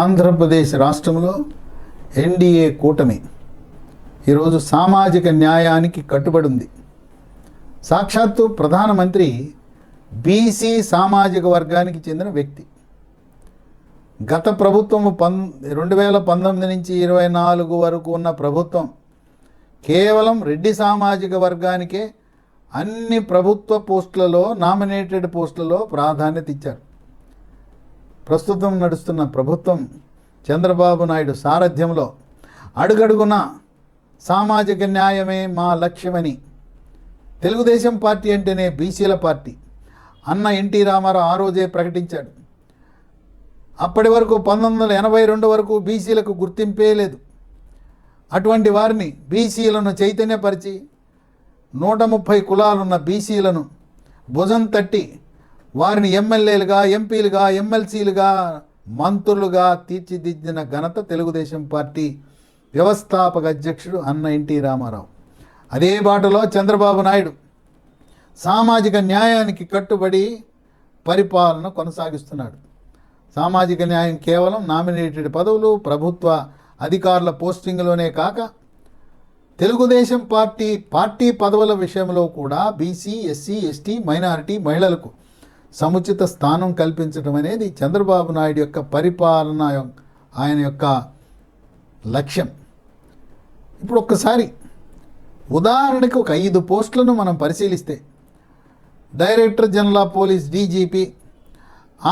ఆంధ్రప్రదేశ్ రాష్ట్రంలో ఎన్డీఏ కూటమి ఈరోజు సామాజిక న్యాయానికి కట్టుబడి ఉంది. సాక్షాత్తు ప్రధానమంత్రి బీసీ సామాజిక వర్గానికి చెందిన వ్యక్తి. గత ప్రభుత్వం 2019 నుంచి 24 వరకు ఉన్న ప్రభుత్వం కేవలం రెడ్డి సామాజిక వర్గానికే అన్ని ప్రభుత్వ పోస్టులలో, నామినేటెడ్ పోస్టులలో ప్రాధాన్యత ఇచ్చారు. ప్రస్తుతం నడుస్తున్న ప్రభుత్వం చంద్రబాబు నాయుడు సారథ్యంలో అడుగడుగున సామాజిక న్యాయమే మా లక్ష్యమని, తెలుగుదేశం పార్టీ అంటేనే బీసీల పార్టీ అన్న ఎన్టీ రామారావు ఆ రోజే ప్రకటించాడు. అప్పటి వరకు 1982 వరకు బీసీలకు గుర్తింపే లేదు. అటువంటి వారిని బీసీలను చైతన్యపరిచి 130 కులాలున్న బీసీలను భుజం తట్టి వారిని ఎమ్మెల్యేలుగా, ఎంపీలుగా, ఎమ్మెల్సీలుగా, మంత్రులుగా తీర్చిదిద్దిన ఘనత తెలుగుదేశం పార్టీ వ్యవస్థాపక అధ్యక్షుడు అన్న ఎన్టీ రామారావు. అదే బాటలో చంద్రబాబు నాయుడు సామాజిక న్యాయానికి కట్టుబడి పరిపాలన కొనసాగిస్తున్నాడు. సామాజిక న్యాయం కేవలం నామినేటెడ్ పదవులు, ప్రభుత్వ అధికారుల పోస్టింగ్లోనే కాక తెలుగుదేశం పార్టీ పదవుల విషయంలో కూడా బీసీ, ఎస్సీ, ఎస్టీ, మైనారిటీ, మహిళలకు సముచిత స్థానం కల్పించడం అనేది చంద్రబాబు నాయుడు యొక్క పరిపాలన, ఆయన యొక్క లక్ష్యం. ఇప్పుడు ఒక్కసారి ఉదాహరణకి ఒక 5 పోస్టులను మనం పరిశీలిస్తే, director general of police DGP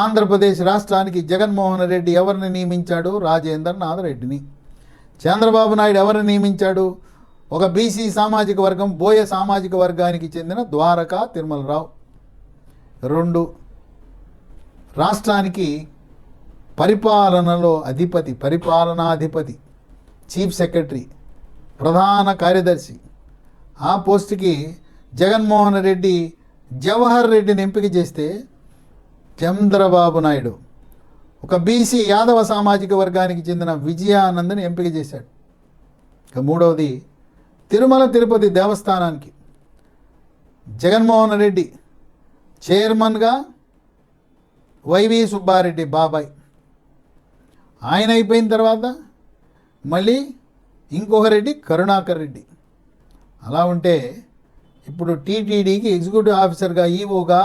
Andhra Pradesh రాష్ట్రానికి జగన్మోహన్ రెడ్డి ఎవరిని నియమించాడు? రాజేంద్రనాథ్ రెడ్డిని. చంద్రబాబు నాయుడు ఎవరిని నియమించాడు? ఒక బీసీ సామాజిక వర్గం, బోయ సామాజిక వర్గానికి చెందిన ద్వారకా తిరుమలరావు. 2, రాష్ట్రానికి పరిపాలనాధిపతి, చీఫ్ సెక్రటరీ, ప్రధాన కార్యదర్శి, ఆ పోస్టుకి జగన్మోహన్ రెడ్డి జవహర్ రెడ్డిని ఎంపిక చేస్తే, చంద్రబాబు నాయుడు ఒక బీసీ యాదవ సామాజిక వర్గానికి చెందిన విజయానంద్ని ఎంపిక చేశాడు. ఇక 3వది, తిరుమల తిరుపతి దేవస్థానానికి జగన్మోహన్ రెడ్డి చైర్మన్గా వైవి సుబ్బారెడ్డి బాబాయ్, ఆయన అయిపోయిన తర్వాత మళ్ళీ ఇంకొక రెడ్డి కరుణాకర్ రెడ్డి. అలా ఉంటే ఇప్పుడు టీటీడీకి ఎగ్జిక్యూటివ్ ఆఫీసర్గా, ఈఓగా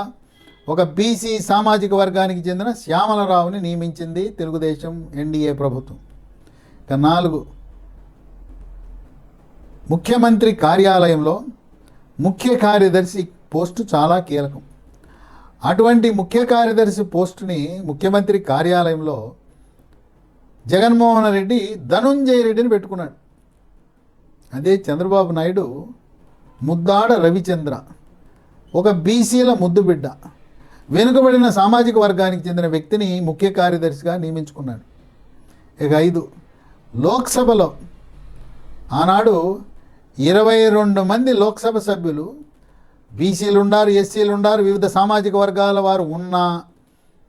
ఒక బీసీ సామాజిక వర్గానికి చెందిన శ్యామలరావుని నియమించింది తెలుగుదేశం ఎన్డీఏ ప్రభుత్వం. ఇక 4, ముఖ్యమంత్రి కార్యాలయంలో ముఖ్య కార్యదర్శి పోస్టు చాలా కీలకం. అటువంటి ముఖ్య కార్యదర్శి పోస్టుని ముఖ్యమంత్రి కార్యాలయంలో జగన్మోహన్ రెడ్డి ధనుంజయ రెడ్డిని పెట్టుకున్నాడు. అదే చంద్రబాబు నాయుడు ముద్దాడ రవిచంద్ర, ఒక బీసీల ముద్దు బిడ్డ, వెనుకబడిన సామాజిక వర్గానికి చెందిన వ్యక్తిని ముఖ్య కార్యదర్శిగా నియమించుకున్నాడు. ఇక 5, లోక్సభలో ఆనాడు 22 మంది లోక్సభ సభ్యులు బీసీలు ఉండారు, ఎస్సీలు ఉండారు, వివిధ సామాజిక వర్గాల వారు ఉన్నా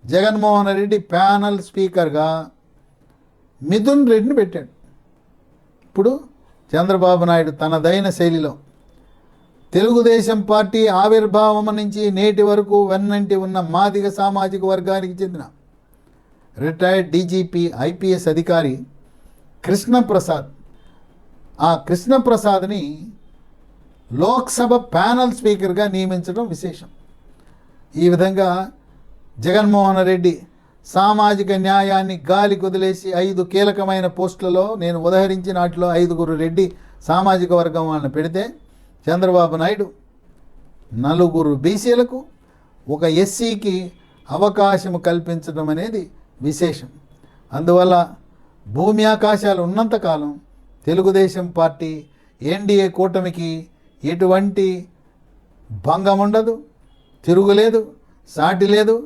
జగన్మోహన్ రెడ్డి ప్యానల్ స్పీకర్గా మిథున్ రెడ్డిని పెట్టాడు. ఇప్పుడు చంద్రబాబు నాయుడు తనదైన శైలిలో తెలుగుదేశం పార్టీ ఆవిర్భావం నుంచి నేటి వరకు వెన్నంటి ఉన్న మాదిగ సామాజిక వర్గానికి చెందిన రిటైర్డ్ డీజీపీ ఐపీఎస్ అధికారి కృష్ణప్రసాద్, ఆ కృష్ణప్రసాద్ని లోక్సభ ప్యానల్ స్పీకర్గా నియమించడం విశేషం. ఈ విధంగా జగన్మోహన్ రెడ్డి సామాజిక న్యాయాన్ని గాలి కుదిలేసి 5 కీలకమైన పోస్టులలో, నేను ఉదహరించిన వాటిలో 5 రెడ్డి సామాజిక వర్గం వాళ్ళని పెడితే, చంద్రబాబు నాయుడు 4 బీసీలకు, ఒక ఎస్సీకి అవకాశం కల్పించడం అనేది విశేషం. అందువల్ల భూమి ఆకాశాలు ఉన్నంతకాలం తెలుగుదేశం పార్టీ ఎన్డీఏ కూటమికి ఎటువంటి భంగం ఉండదు, తిరుగులేదు, సాటి లేదు.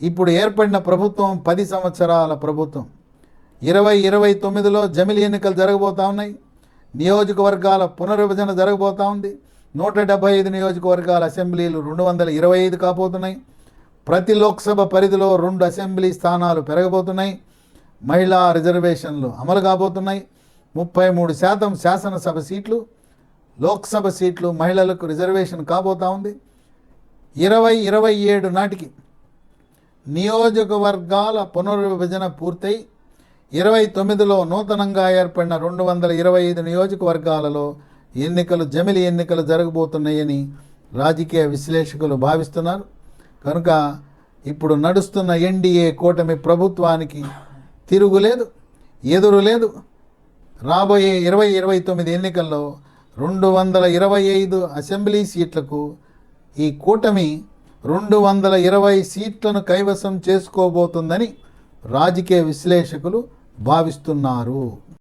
ఇప్పుడు ఏర్పడిన ప్రభుత్వం 10 సంవత్సరాల ప్రభుత్వం. 2029లో జమిలి ఎన్నికలు జరగబోతూ ఉన్నాయి. నియోజకవర్గాల పునర్విభజన జరగబోతూ ఉంది. 175 నియోజకవర్గాల అసెంబ్లీలు 225 కాబోతున్నాయి. ప్రతి లోక్సభ పరిధిలో 2 అసెంబ్లీ స్థానాలు పెరగబోతున్నాయి. మహిళా రిజర్వేషన్లు అమలు కాబోతున్నాయి. 33% శాసనసభ సీట్లు, లోక్సభ సీట్లు మహిళలకు రిజర్వేషన్ కాబోతూ ఉంది. 2027 నాటికి నియోజకవర్గాల పునర్విభజన పూర్తయి 29లో నూతనంగా ఏర్పడిన 225 నియోజకవర్గాలలో జమిలి ఎన్నికలు జరగబోతున్నాయని రాజకీయ విశ్లేషకులు భావిస్తున్నారు. కనుక ఇప్పుడు నడుస్తున్న ఎన్డీఏ కూటమి ప్రభుత్వానికి తిరుగులేదు, ఎదురులేదు. రాబోయే 2029 ఎన్నికల్లో 225 అసెంబ్లీ సీట్లకు ఈ కూటమి 220 సీట్లను కైవసం చేసుకోబోతుందని రాజకీయ విశ్లేషకులు భావిస్తున్నారు.